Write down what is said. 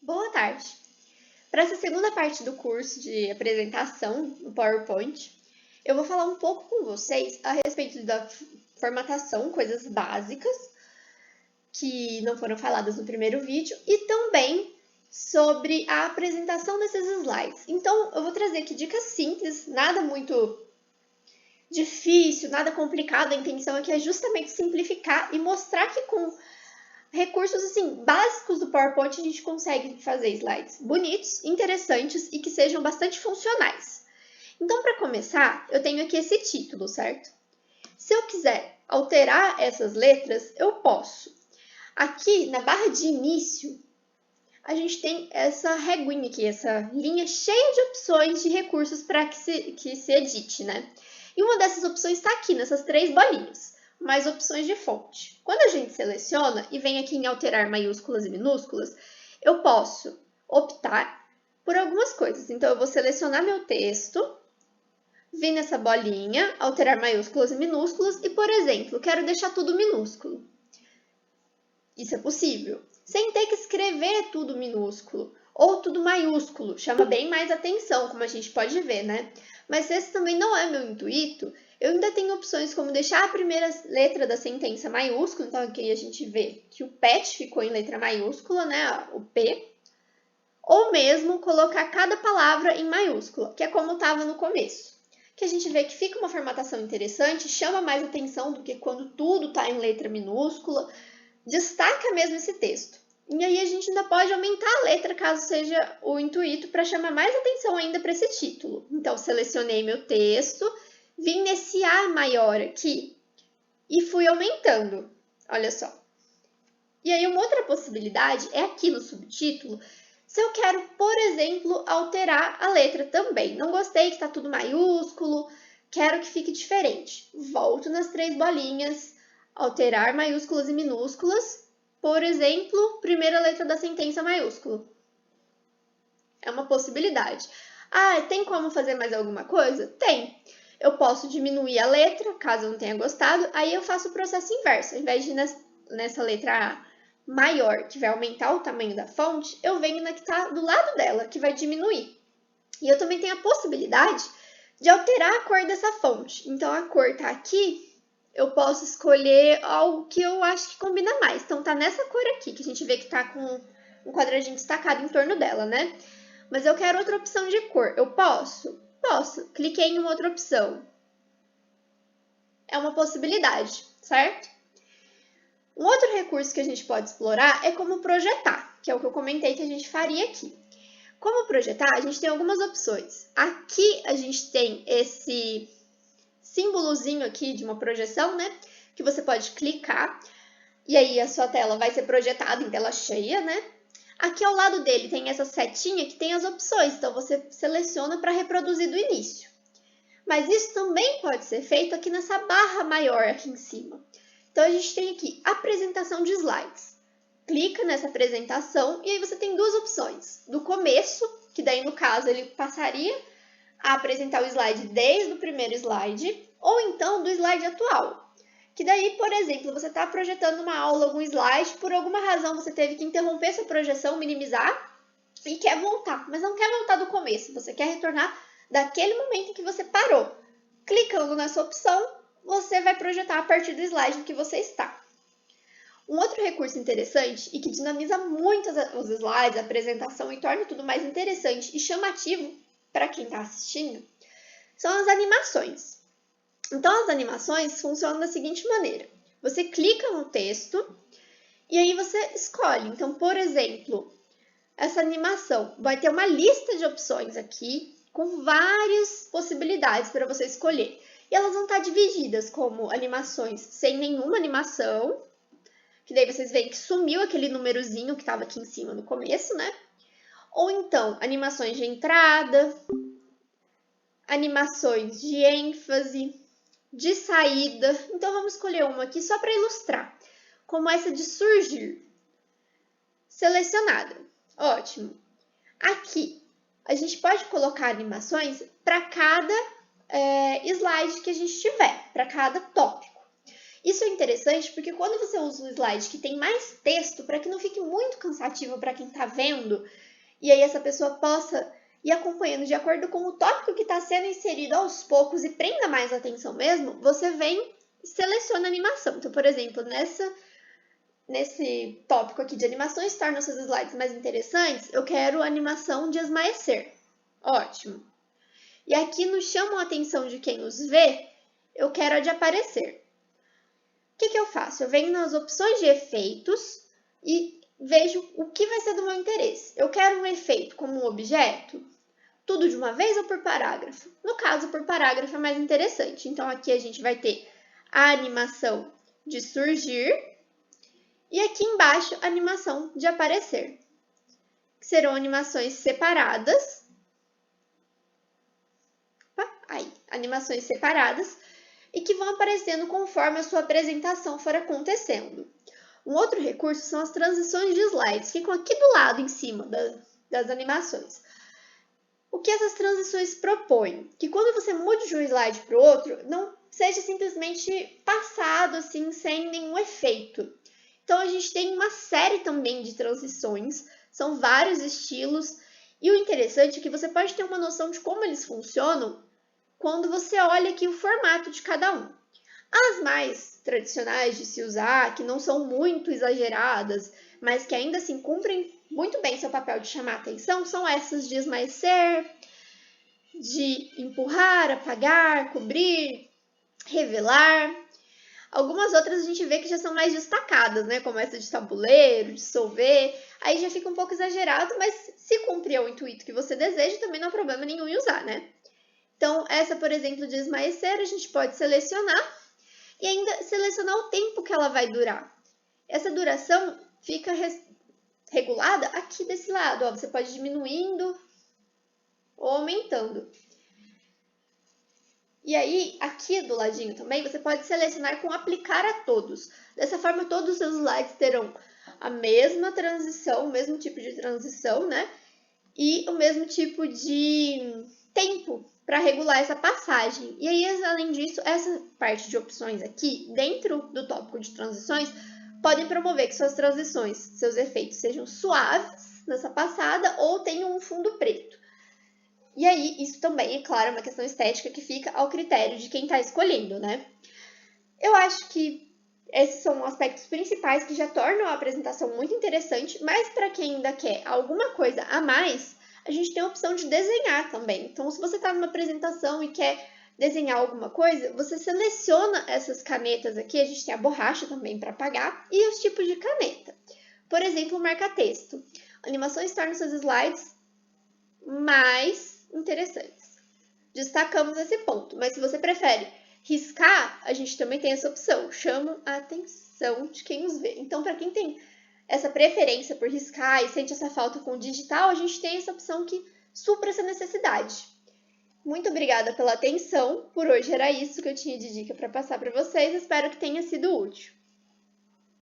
Boa tarde! Para essa segunda parte do curso de apresentação no PowerPoint, eu vou falar um pouco com vocês a respeito da formatação, coisas básicas que não foram faladas no primeiro vídeo, e também sobre a apresentação desses slides. Então, eu vou trazer aqui dicas simples, nada muito difícil, nada complicado. A intenção aqui é justamente simplificar e mostrar que com recursos assim básicos do PowerPoint a gente consegue fazer slides bonitos, interessantes e que sejam bastante funcionais. Então, para começar, eu tenho aqui esse título, certo? Se eu quiser alterar essas letras, eu posso. Aqui na barra de início, a gente tem essa reguinha aqui, essa linha cheia de opções de recursos para que se edite, né? E uma dessas opções está aqui, nessas três bolinhas, mais opções de fonte. Quando a gente seleciona e vem aqui em alterar maiúsculas e minúsculas, eu posso optar por algumas coisas. Então, eu vou selecionar meu texto, vir nessa bolinha, alterar maiúsculas e minúsculas e, por exemplo, quero deixar tudo minúsculo. Isso é possível, sem ter que escrever tudo minúsculo ou tudo maiúsculo. Chama bem mais atenção, como a gente pode ver, né? Mas esse também não é meu intuito. Eu ainda tenho opções como deixar a primeira letra da sentença maiúscula, então aqui a gente vê que o PET ficou em letra maiúscula, né, o P, ou mesmo colocar cada palavra em maiúscula, que é como estava no começo. Que a gente vê que fica uma formatação interessante, chama mais atenção do que quando tudo está em letra minúscula, destaca mesmo esse texto. E aí a gente ainda pode aumentar a letra, caso seja o intuito, para chamar mais atenção ainda para esse título. Então, selecionei meu texto, vim nesse A maior aqui e fui aumentando, olha só. E aí uma outra possibilidade é aqui no subtítulo, se eu quero, por exemplo, alterar a letra também. Não gostei que está tudo maiúsculo, quero que fique diferente. Volto nas três bolinhas, alterar maiúsculas e minúsculas, por exemplo, primeira letra da sentença maiúsculo. É uma possibilidade. Ah, tem como fazer mais alguma coisa? Tem. Eu posso diminuir a letra, caso eu não tenha gostado, aí eu faço o processo inverso. Ao invés de ir nessa letra A maior, que vai aumentar o tamanho da fonte, eu venho na que está do lado dela, que vai diminuir. E eu também tenho a possibilidade de alterar a cor dessa fonte. Então, a cor está aqui, eu posso escolher algo que eu acho que combina mais. Então, tá nessa cor aqui, que a gente vê que tá com um quadradinho destacado em torno dela, né? Mas eu quero outra opção de cor. Eu posso? Posso. Cliquei em uma outra opção. É uma possibilidade, certo? Um outro recurso que a gente pode explorar é como projetar, que é o que eu comentei que a gente faria aqui. Como projetar, a gente tem algumas opções. Aqui a gente tem esse símbolozinho aqui de uma projeção, né? Que você pode clicar e aí a sua tela vai ser projetada em tela cheia, né? Aqui ao lado dele tem essa setinha que tem as opções, então você seleciona para reproduzir do início. Mas isso também pode ser feito aqui nessa barra maior aqui em cima. Então a gente tem aqui apresentação de slides. Clica nessa apresentação e aí você tem duas opções. Do começo, que daí no caso ele passaria a apresentar o slide desde o primeiro slide, ou então do slide atual. Que daí, por exemplo, você está projetando uma aula, algum slide, por alguma razão você teve que interromper essa projeção, minimizar, e quer voltar, mas não quer voltar do começo, você quer retornar daquele momento em que você parou. Clicando nessa opção, você vai projetar a partir do slide em que você está. Um outro recurso interessante e que dinamiza muito os slides, a apresentação e torna tudo mais interessante e chamativo para quem está assistindo, são as animações. Então, as animações funcionam da seguinte maneira. Você clica no texto e aí você escolhe. Então, por exemplo, essa animação vai ter uma lista de opções aqui com várias possibilidades para você escolher. E elas vão estar divididas como animações sem nenhuma animação, que daí vocês veem que sumiu aquele númerozinho que estava aqui em cima no começo, né? Ou então, animações de entrada, animações de ênfase, de saída. Então, vamos escolher uma aqui só para ilustrar, como essa de surgir. Selecionada. Ótimo. Aqui, a gente pode colocar animações para cada slide que a gente tiver, para cada tópico. Isso é interessante porque quando você usa um slide que tem mais texto, para que não fique muito cansativo para quem está vendo, e aí essa pessoa possa ir acompanhando de acordo com o tópico que está sendo inserido aos poucos e prenda mais atenção mesmo, você vem e seleciona a animação. Então, por exemplo, nesse tópico aqui de animações tornam seus slides mais interessantes, eu quero animação de esmaecer. Ótimo. E aqui no chamam a atenção de quem os vê, eu quero a de aparecer. O que eu faço? Eu venho nas opções de efeitos e vejo o que vai ser do meu interesse. Eu quero um efeito como um objeto, tudo de uma vez ou por parágrafo? No caso, por parágrafo é mais interessante. Então, aqui a gente vai ter a animação de surgir e aqui embaixo a animação de aparecer, que serão animações separadas. Animações separadas e que vão aparecendo conforme a sua apresentação for acontecendo. Um outro recurso são as transições de slides, que ficam aqui do lado em cima das animações. O que essas transições propõem? Que quando você mude de um slide para o outro, não seja simplesmente passado assim, sem nenhum efeito. Então, a gente tem uma série também de transições, são vários estilos, e o interessante é que você pode ter uma noção de como eles funcionam quando você olha aqui o formato de cada um. As mais tradicionais de se usar, que não são muito exageradas, mas que ainda assim cumprem muito bem seu papel de chamar atenção, são essas de esmaecer, de empurrar, apagar, cobrir, revelar. Algumas outras a gente vê que já são mais destacadas, né? Como essa de tabuleiro, dissolver. Aí já fica um pouco exagerado, mas se cumprir o intuito que você deseja, também não há problema nenhum em usar, né? Então, essa, por exemplo, de esmaecer, a gente pode selecionar e ainda selecionar o tempo que ela vai durar. Essa duração fica regulada aqui desse lado, ó. Você pode ir diminuindo ou aumentando. E aí, aqui do ladinho também, você pode selecionar com aplicar a todos. Dessa forma, todos os seus slides terão a mesma transição, o mesmo tipo de transição, né? E o mesmo tipo de tempo para regular essa passagem. E aí, além disso, essa parte de opções aqui, dentro do tópico de transições, podem promover que suas transições, seus efeitos sejam suaves nessa passada ou tenham um fundo preto. E aí, isso também, é claro, é uma questão estética que fica ao critério de quem está escolhendo, né? Eu acho que esses são aspectos principais que já tornam a apresentação muito interessante, mas para quem ainda quer alguma coisa a mais, a gente tem a opção de desenhar também. Então, se você está numa apresentação e quer desenhar alguma coisa, você seleciona essas canetas aqui, a gente tem a borracha também para apagar, e os tipos de caneta. Por exemplo, o marca-texto. Animações tornam seus slides mais interessantes. Destacamos esse ponto, mas se você prefere riscar, a gente também tem essa opção, chama a atenção de quem os vê. Então, para quem tem essa preferência por riscar e sente essa falta com o digital, a gente tem essa opção que supra essa necessidade. Muito obrigada pela atenção, por hoje era isso que eu tinha de dica para passar para vocês, espero que tenha sido útil.